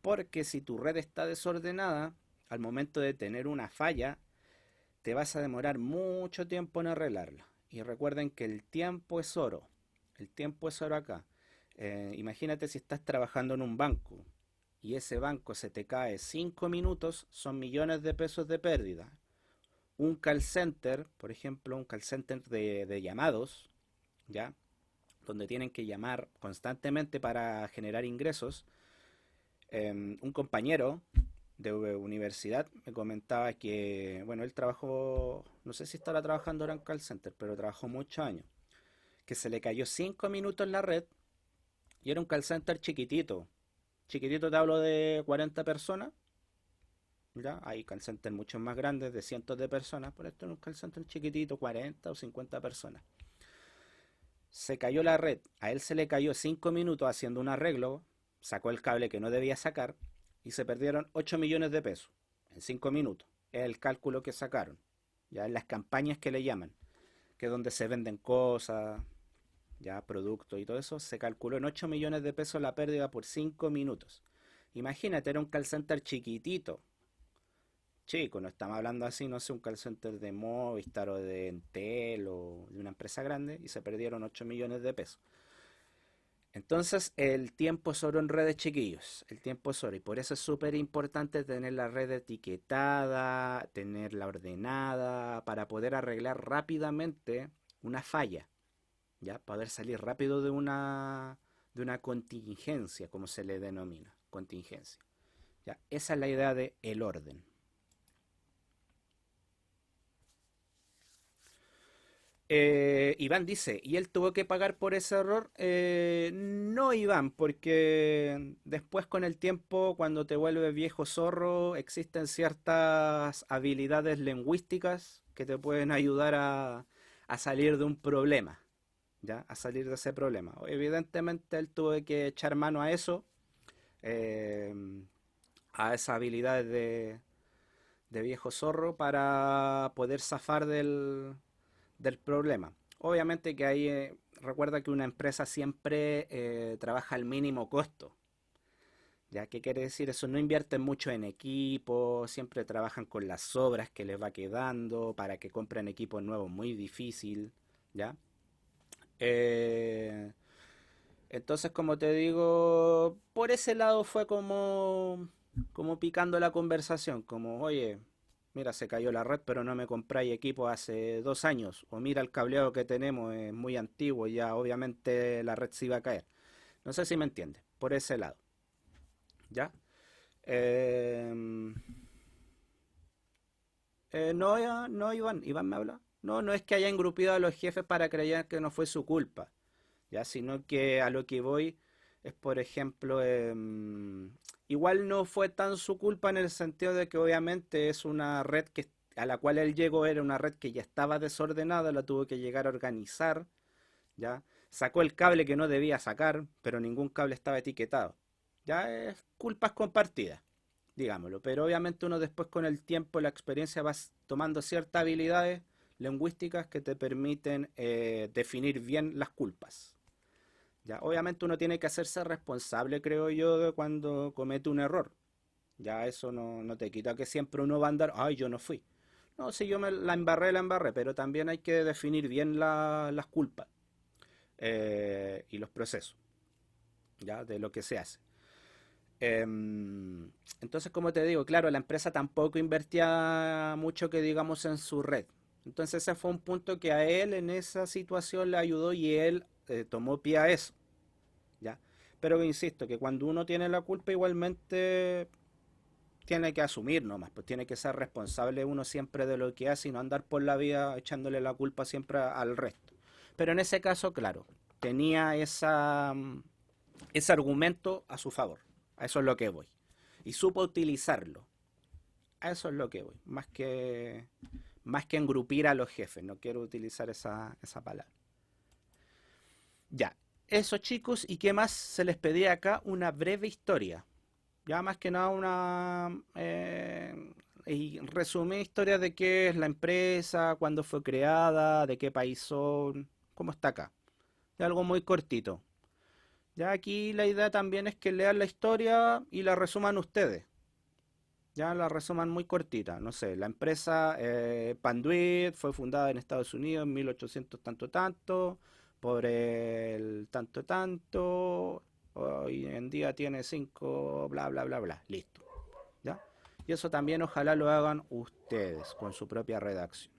Porque si tu red está desordenada, al momento de tener una falla, te vas a demorar mucho tiempo en arreglarla. Y recuerden que el tiempo es oro. El tiempo es oro acá. Imagínate si estás trabajando en un banco y ese banco se te cae 5 minutos, son millones de pesos de pérdida. Un call center, por ejemplo, un call center de llamados, ¿ya? Donde tienen que llamar constantemente para generar ingresos. Un compañero de universidad me comentaba que, bueno, él trabajó, no sé si estará trabajando ahora en call center, pero trabajó muchos años, que se le cayó 5 minutos en la red y era un call center chiquitito. Chiquitito te hablo de 40 personas, ¿ya? Hay call centers mucho más grandes, de cientos de personas, pero esto es un call center chiquitito, 40 o 50 personas. Se cayó la red, a él se le cayó 5 minutos haciendo un arreglo, sacó el cable que no debía sacar y se perdieron 8 millones de pesos en 5 minutos. Es el cálculo que sacaron, ya en las campañas que le llaman, que es donde se venden cosas, ya productos y todo eso, se calculó en 8 millones de pesos la pérdida por 5 minutos. Imagínate, era un call center chiquitito, chico, no estamos hablando así, no sé, un call center de Movistar o de Entel o de una empresa grande y se perdieron 8 millones de pesos. Entonces, el tiempo es oro en redes, chiquillos. El tiempo es oro. Y por eso es súper importante tener la red etiquetada, tenerla ordenada, para poder arreglar rápidamente una falla. ¿Ya? Poder salir rápido de una contingencia, como se le denomina. Contingencia. ¿Ya? Esa es la idea de el orden. Iván dice, ¿y él tuvo que pagar por ese error? No, Iván, porque después con el tiempo, cuando te vuelves viejo zorro, existen ciertas habilidades lingüísticas que te pueden ayudar a salir de un problema, ¿ya? A salir de ese problema. Evidentemente él tuvo que echar mano a eso, eh, a esas habilidades de viejo zorro para poder zafar del problema. Obviamente que ahí recuerda que una empresa siempre trabaja al mínimo costo. ¿Ya? ¿Qué quiere decir eso? No invierten mucho en equipo, siempre trabajan con las sobras que les va quedando, para que compren equipos nuevos muy difícil, ¿ya? Eh, entonces, como te digo, por ese lado fue como picando la conversación, como, oye, mira, se cayó la red, pero no me compráis equipo hace 2 años, o mira, el cableado que tenemos es muy antiguo, ya obviamente la red se iba a caer. No sé si me entiendes, por ese lado, ¿ya? Eh, no, no, Iván me habla. No, no es que haya engrupido a los jefes para creer que no fue su culpa, ya, sino que a lo que voy es, por ejemplo, igual no fue tan su culpa en el sentido de que obviamente es una red que a la cual él llegó, era una red que ya estaba desordenada, la tuvo que llegar a organizar, ya, sacó el cable que no debía sacar, pero ningún cable estaba etiquetado, ya es culpas compartidas, digámoslo, pero obviamente uno después con el tiempo, la experiencia, vas tomando ciertas habilidades lingüísticas que te permiten definir bien las culpas. Ya, obviamente uno tiene que hacerse responsable, creo yo, de cuando comete un error. Ya eso no te quita que siempre uno va a andar, ay, yo no fui. No, si yo me la embarré, pero también hay que definir bien las culpas y los procesos, ya, de lo que se hace. Entonces, como te digo, claro, la empresa tampoco invertía mucho que digamos en su red. Entonces ese fue un punto que a él en esa situación le ayudó y él tomó pie a eso. ¿Ya? Pero insisto, que cuando uno tiene la culpa igualmente tiene que asumir nomás, pues tiene que ser responsable uno siempre de lo que hace y no andar por la vida echándole la culpa siempre al resto. Pero en ese caso, claro, tenía ese argumento a su favor. A eso es lo que voy. Y supo utilizarlo. A eso es lo que voy. Más que engrupir a los jefes. No quiero utilizar esa palabra. Ya, eso chicos, ¿y qué más se les pedía acá? Una breve historia. Ya más que nada y resumí historia de qué es la empresa, cuándo fue creada, de qué país son, cómo está acá. De algo muy cortito. Ya aquí la idea también es que lean la historia y la resuman ustedes. Ya la resuman muy cortita. No sé, la empresa Panduit fue fundada en Estados Unidos en 1800 tanto tanto, por el tanto tanto, hoy en día tiene 5 bla bla bla bla, listo. ¿Ya? Y eso también ojalá lo hagan ustedes con su propia redacción.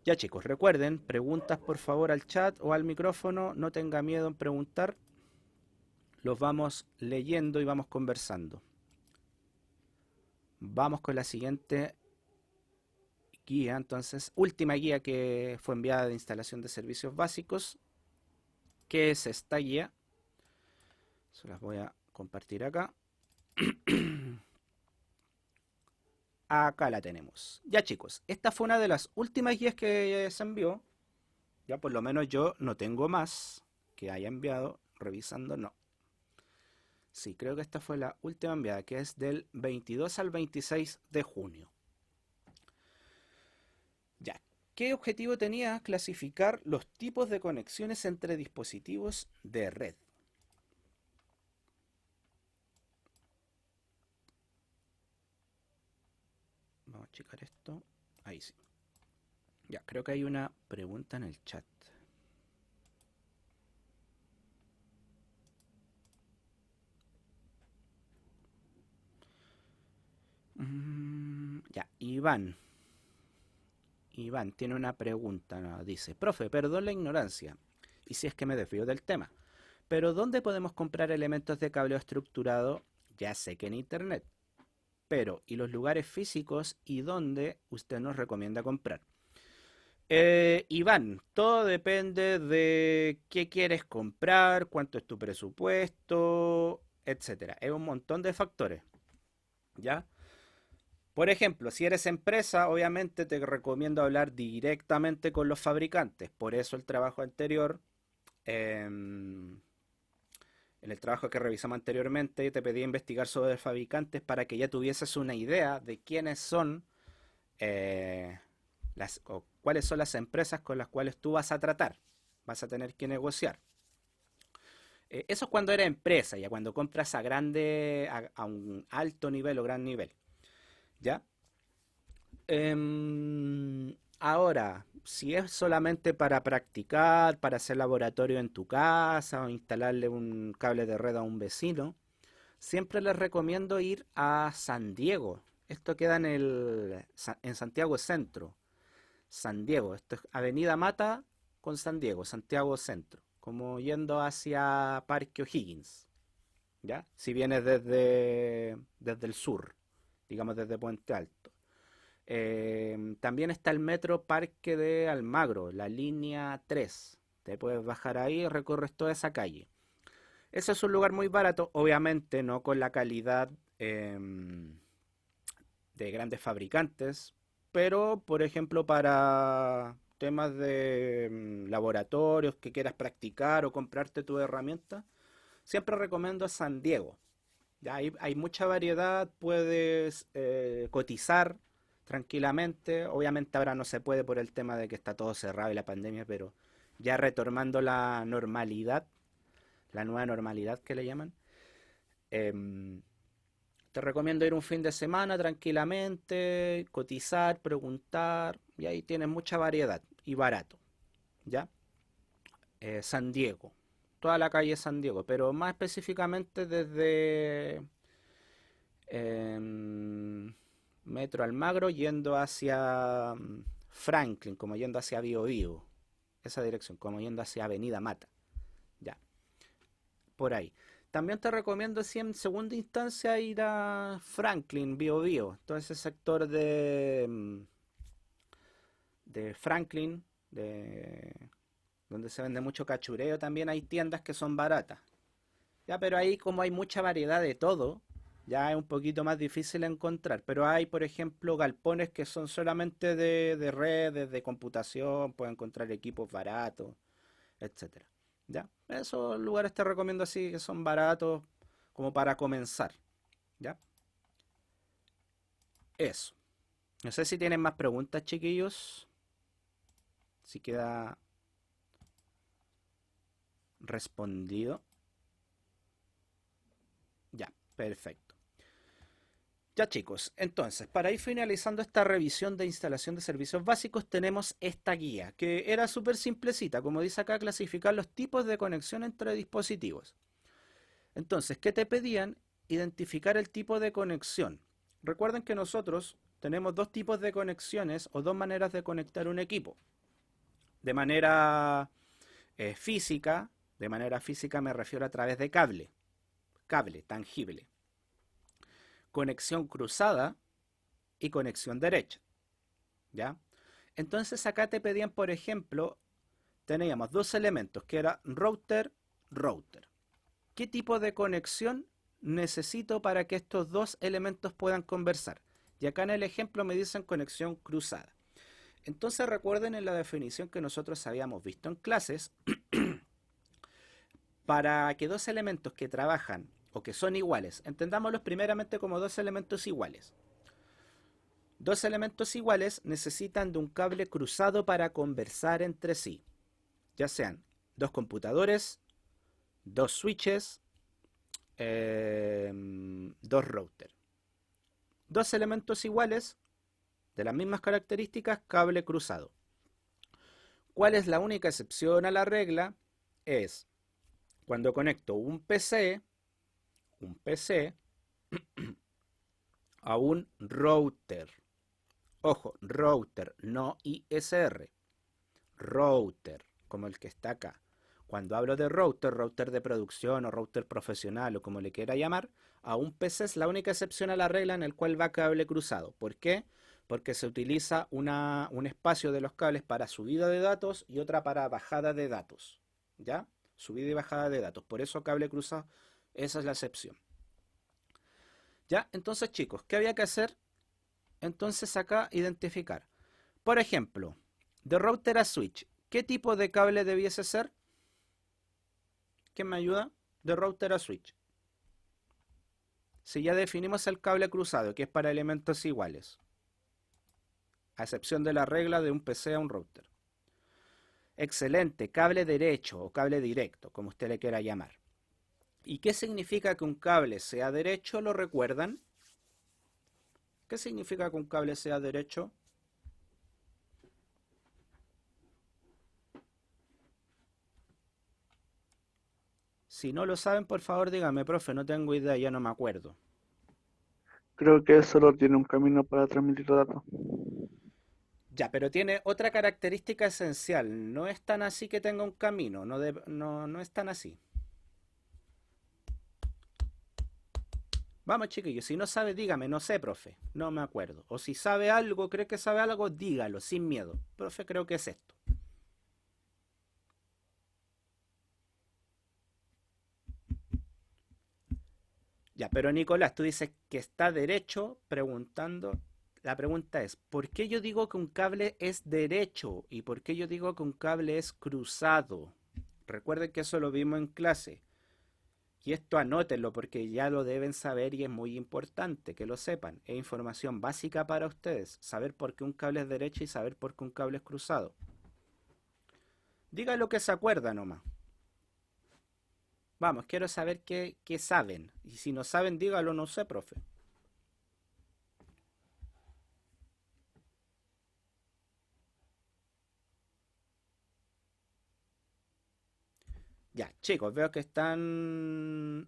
Ya chicos, recuerden, preguntas por favor al chat o al micrófono, no tenga miedo en preguntar, los vamos leyendo y vamos conversando. Vamos con la siguiente guía, entonces, última guía que fue enviada de instalación de servicios básicos, que es esta guía. Se las voy a compartir acá. Acá la tenemos. Ya chicos, esta fue una de las últimas guías que se envió. Ya por lo menos yo no tengo más que haya enviado. Revisando, no. Sí, creo que esta fue la última enviada, que es del 22 al 26 de junio. Ya, ¿qué objetivo tenía? Clasificar los tipos de conexiones entre dispositivos de red. Vamos a checar esto. Ahí sí. Ya, creo que hay una pregunta en el chat. Ya, Iván. Iván tiene una pregunta. ¿No? Dice, profe, perdón la ignorancia. Y si es que me desvío del tema. Pero ¿dónde podemos comprar elementos de cableo estructurado? Ya sé que en internet. Pero, ¿y los lugares físicos y dónde usted nos recomienda comprar? Iván, todo depende de qué quieres comprar, cuánto es tu presupuesto, etcétera. Es un montón de factores, ¿ya? Por ejemplo, si eres empresa, obviamente te recomiendo hablar directamente con los fabricantes. Por eso el trabajo anterior, em, en el trabajo que revisamos anteriormente, te pedí investigar sobre fabricantes para que ya tuvieses una idea de quiénes son eh, o cuáles son las empresas con las cuales tú vas a tratar, vas a tener que negociar. Eso es cuando eres empresa, ya cuando compras a un alto nivel o gran nivel, ¿ya? Ahora, si es solamente para practicar, para hacer laboratorio en tu casa o instalarle un cable de red a un vecino, siempre les recomiendo ir a San Diego. Esto queda en Santiago Centro. San Diego, esto es Avenida Mata con San Diego, Santiago Centro, como yendo hacia Parque O'Higgins, ¿ya? Si vienes desde el sur, digamos desde Puente Alto. También está el metro Parque de Almagro, la línea 3. Te puedes bajar ahí y recorres toda esa calle. Ese es un lugar muy barato, obviamente no con la calidad de grandes fabricantes, pero por ejemplo para temas de laboratorios que quieras practicar o comprarte tu herramienta, siempre recomiendo San Diego. Ya hay mucha variedad, puedes cotizar tranquilamente. Obviamente ahora no se puede por el tema de que está todo cerrado y la pandemia, pero ya retomando la normalidad, la nueva normalidad que le llaman, em, te recomiendo ir un fin de semana tranquilamente, cotizar, preguntar, y ahí tienes mucha variedad y barato, ¿ya? San Diego, toda la calle San Diego, pero más específicamente desde Metro Almagro yendo hacia Franklin, como yendo hacia Bio Bio, esa dirección, como yendo hacia Avenida Mata, ya, por ahí. También te recomiendo si en segunda instancia ir a Franklin, Bio Bio, todo ese sector de Franklin, donde se vende mucho cachureo, también hay tiendas que son baratas. Ya, pero ahí como hay mucha variedad de todo, ya es un poquito más difícil encontrar. Pero hay, por ejemplo, galpones que son solamente de redes, de computación, puedes encontrar equipos baratos, etcétera. Ya, esos lugares te recomiendo así que son baratos como para comenzar. Ya, eso. No sé si tienen más preguntas, chiquillos. Si queda respondido. Ya, perfecto. Ya chicos, entonces, para ir finalizando esta revisión de instalación de servicios básicos, tenemos esta guía, que era súper simplecita, como dice acá, clasificar los tipos de conexión entre dispositivos. Entonces, ¿qué te pedían? Identificar el tipo de conexión. Recuerden que nosotros tenemos dos tipos de conexiones o dos maneras de conectar un equipo. De manera física, de manera física me refiero a través de cable tangible. Conexión cruzada y conexión derecha. ¿Ya? Entonces acá te pedían, por ejemplo, teníamos dos elementos que era router. ¿Qué tipo de conexión necesito para que estos dos elementos puedan conversar? Y acá en el ejemplo me dicen conexión cruzada. Entonces recuerden en la definición que nosotros habíamos visto en clases, para que dos elementos que trabajan o que son iguales, entendámoslos primeramente como dos elementos iguales. Dos elementos iguales necesitan de un cable cruzado para conversar entre sí, ya sean dos computadores, dos switches, dos routers. Dos elementos iguales, de las mismas características, cable cruzado. ¿Cuál es la única excepción a la regla? Es cuando conecto un PC a un router. Ojo, router, no ISR. Router, como el que está acá. Cuando hablo de router de producción o router profesional o como le quiera llamar, a un PC es la única excepción a la regla en el cual va cable cruzado. ¿Por qué? porque se utiliza un espacio de los cables para subida de datos y otra para bajada de datos, ¿ya? Subida y bajada de datos, por eso cable cruzado, esa es la excepción. ¿Ya? Entonces, chicos, ¿qué había que hacer? Entonces acá identificar. Por ejemplo, de router a switch, ¿qué tipo de cable debiese ser? ¿Quién me ayuda? De router a switch. Si ya definimos el cable cruzado, que es para elementos iguales, a excepción de la regla de un PC a un router. Excelente, cable derecho o cable directo, como usted le quiera llamar. ¿Y qué significa que un cable sea derecho? ¿Lo recuerdan? ¿Qué significa que un cable sea derecho? Si no lo saben, por favor díganme, profe, no tengo idea, ya no me acuerdo. Creo que solo tiene un camino para transmitir datos. Ya, pero tiene otra característica esencial. No es tan así que tenga un camino, no es tan así. Vamos, chiquillos, si no sabe, dígame, no sé, profe, no me acuerdo. O si sabe algo, cree que sabe algo, dígalo, sin miedo. Profe, creo que es esto. Ya, pero Nicolás, tú dices que está derecho preguntando. La pregunta es, ¿por qué yo digo que un cable es derecho? ¿Y por qué yo digo que un cable es cruzado? Recuerden que eso lo vimos en clase. Y esto anótenlo porque ya lo deben saber y es muy importante que lo sepan. Es información básica para ustedes. Saber por qué un cable es derecho y saber por qué un cable es cruzado. Diga lo que se acuerda nomás. Vamos, quiero saber qué saben. Y si no saben, dígalo, no sé, profe. Ya, chicos, veo que están...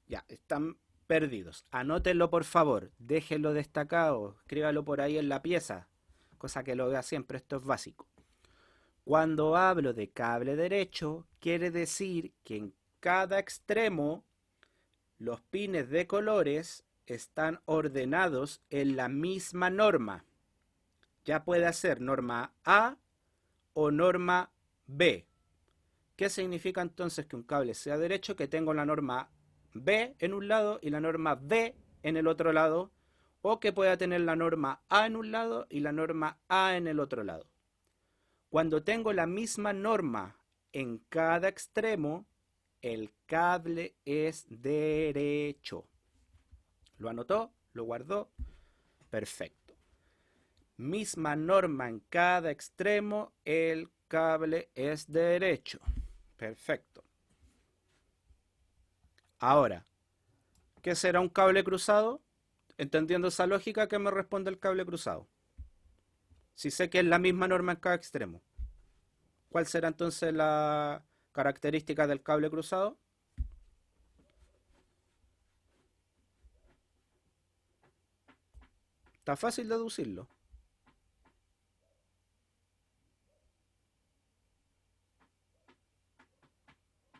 Ya, están perdidos. Anótenlo, por favor. Déjenlo destacado. Escríbalo por ahí en la pieza. Cosa que lo vea siempre. Esto es básico. Cuando hablo de cable derecho, quiere decir que en cada extremo los pines de colores están ordenados en la misma norma. Ya puede ser norma A o norma B. ¿Qué significa entonces que un cable sea derecho? Que tengo la norma B en un lado y la norma B en el otro lado, o que pueda tener la norma A en un lado y la norma A en el otro lado. Cuando tengo la misma norma en cada extremo, el cable es derecho. ¿Lo anotó? ¿Lo guardó? Perfecto. Misma norma en cada extremo, el cable es derecho. Perfecto. Ahora, ¿qué será un cable cruzado? Entendiendo esa lógica, ¿qué me responde el cable cruzado? Si sé que es la misma norma en cada extremo. ¿Cuál será entonces la característica del cable cruzado? Está fácil deducirlo.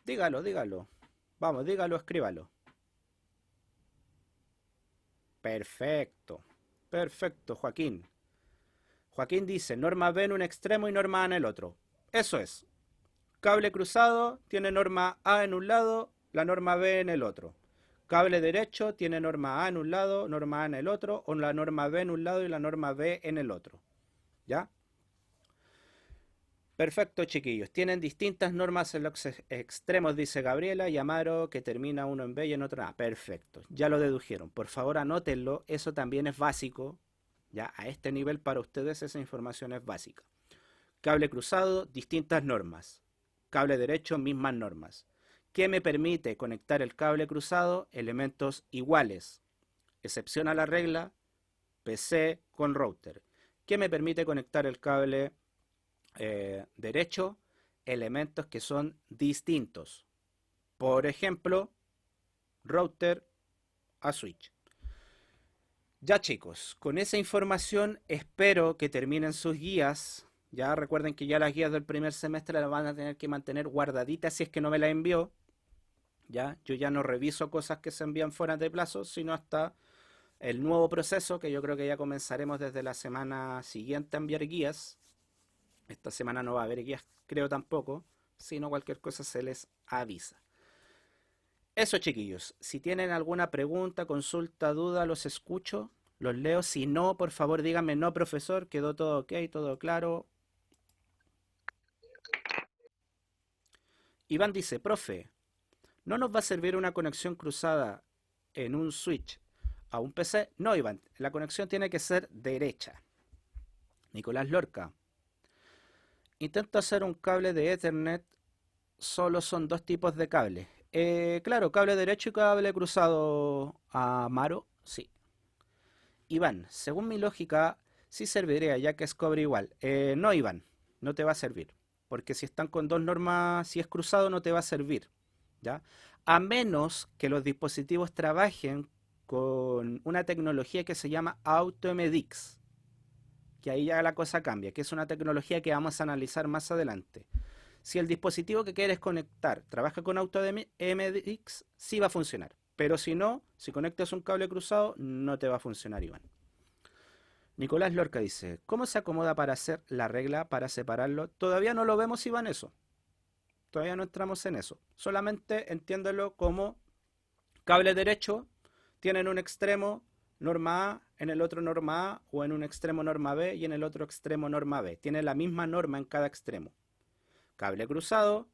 Dígalo, dígalo. Vamos, dígalo, escríbalo. Perfecto. Perfecto, Joaquín. Joaquín dice, norma B en un extremo y norma A en el otro. Eso es. Cable cruzado tiene norma A en un lado, la norma B en el otro. Cable derecho tiene norma A en un lado, norma A en el otro, o la norma B en un lado y la norma B en el otro. ¿Ya? Perfecto, chiquillos. Tienen distintas normas en los extremos, dice Gabriela y Amaro, que termina uno en B y en otro en A. Perfecto. Ya lo dedujeron. Por favor, anótenlo. Eso también es básico. Ya, a este nivel para ustedes esa información es básica. Cable cruzado, distintas normas. Cable derecho, mismas normas. ¿Qué me permite conectar el cable cruzado? Elementos iguales. Excepción a la regla, PC con router. ¿Qué me permite conectar el cable derecho? Elementos que son distintos. Por ejemplo, router a switch. Ya chicos, con esa información espero que terminen sus guías. Ya recuerden que ya las guías del primer semestre las van a tener que mantener guardaditas si es que no me las envió. Ya, yo ya no reviso cosas que se envían fuera de plazo, sino hasta el nuevo proceso, que yo creo que ya comenzaremos desde la semana siguiente a enviar guías. Esta semana no va a haber guías, creo tampoco. Si no, cualquier cosa se les avisa. Eso, chiquillos. Si tienen alguna pregunta, consulta, duda, los escucho, los leo. Si no, por favor, díganme no, profesor. Quedó todo ok, todo claro. Iván dice, profe, ¿no nos va a servir una conexión cruzada en un switch a un PC? No, Iván, la conexión tiene que ser derecha. Nicolás Lorca, intento hacer un cable de Ethernet, solo son dos tipos de cables. Claro, cable derecho y cable cruzado a Maro, sí. Iván, según mi lógica, sí serviría ya que es cobre igual. No, Iván, no te va a servir. Porque si están con dos normas, si es cruzado, no te va a servir. ¿Ya? A menos que los dispositivos trabajen con una tecnología que se llama AutoMDX, que ahí ya la cosa cambia, que es una tecnología que vamos a analizar más adelante. Si el dispositivo que quieres conectar trabaja con AutoMDX, sí va a funcionar. Pero si no, si conectas un cable cruzado, no te va a funcionar, Iván. Nicolás Lorca dice, ¿cómo se acomoda para hacer la regla para separarlo? Todavía no lo vemos, Iván, eso. Todavía no entramos en eso. Solamente entiéndelo como cable derecho, tienen un extremo norma A, en el otro norma A, o en un extremo norma B y en el otro extremo norma B. Tiene la misma norma en cada extremo. Cable cruzado,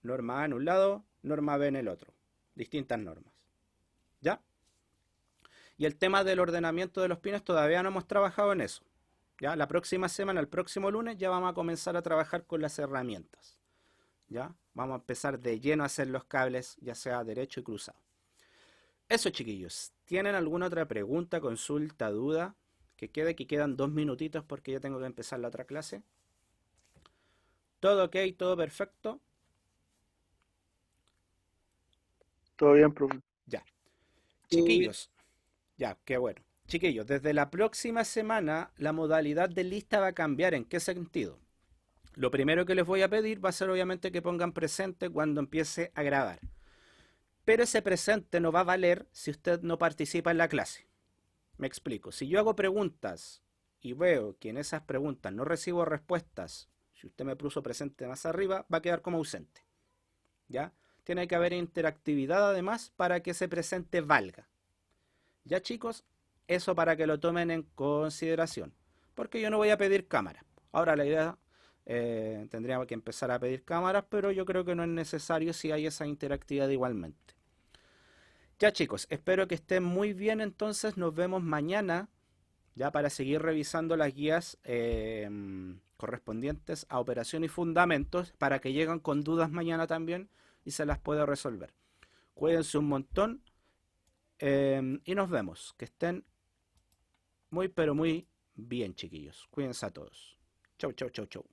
norma A en un lado, norma B en el otro. Distintas normas. ¿Ya? Y el tema del ordenamiento de los pines todavía no hemos trabajado en eso. ¿Ya? La próxima semana, el próximo lunes, ya vamos a comenzar a trabajar con las herramientas. ¿Ya? Vamos a empezar de lleno a hacer los cables, ya sea derecho y cruzado. Eso, chiquillos. ¿Tienen alguna otra pregunta, consulta, duda? Que quedan 2 minutitos porque ya tengo que empezar la otra clase. ¿Todo ok? ¿Todo perfecto? Todo bien, profe. Ya. Chiquillos. Ya, qué bueno. Chiquillos, desde la próxima semana la modalidad de lista va a cambiar. ¿En qué sentido? Lo primero que les voy a pedir va a ser obviamente que pongan presente cuando empiece a grabar. Pero ese presente no va a valer si usted no participa en la clase. Me explico. Si yo hago preguntas y veo que en esas preguntas no recibo respuestas, si usted me puso presente más arriba, va a quedar como ausente. ¿Ya? Tiene que haber interactividad además para que ese presente valga. ¿Ya, chicos? Eso para que lo tomen en consideración. Porque yo no voy a pedir cámara. Ahora la idea, tendríamos que empezar a pedir cámaras, pero yo creo que no es necesario si hay esa interactividad igualmente. Ya, chicos, espero que estén muy bien. Entonces nos vemos mañana ya para seguir revisando las guías correspondientes a operación y fundamentos para que lleguen con dudas mañana también y se las pueda resolver. Cuídense un montón y nos vemos. Que estén muy pero muy bien, chiquillos. Cuídense a todos. Chau, chau, chau, chau.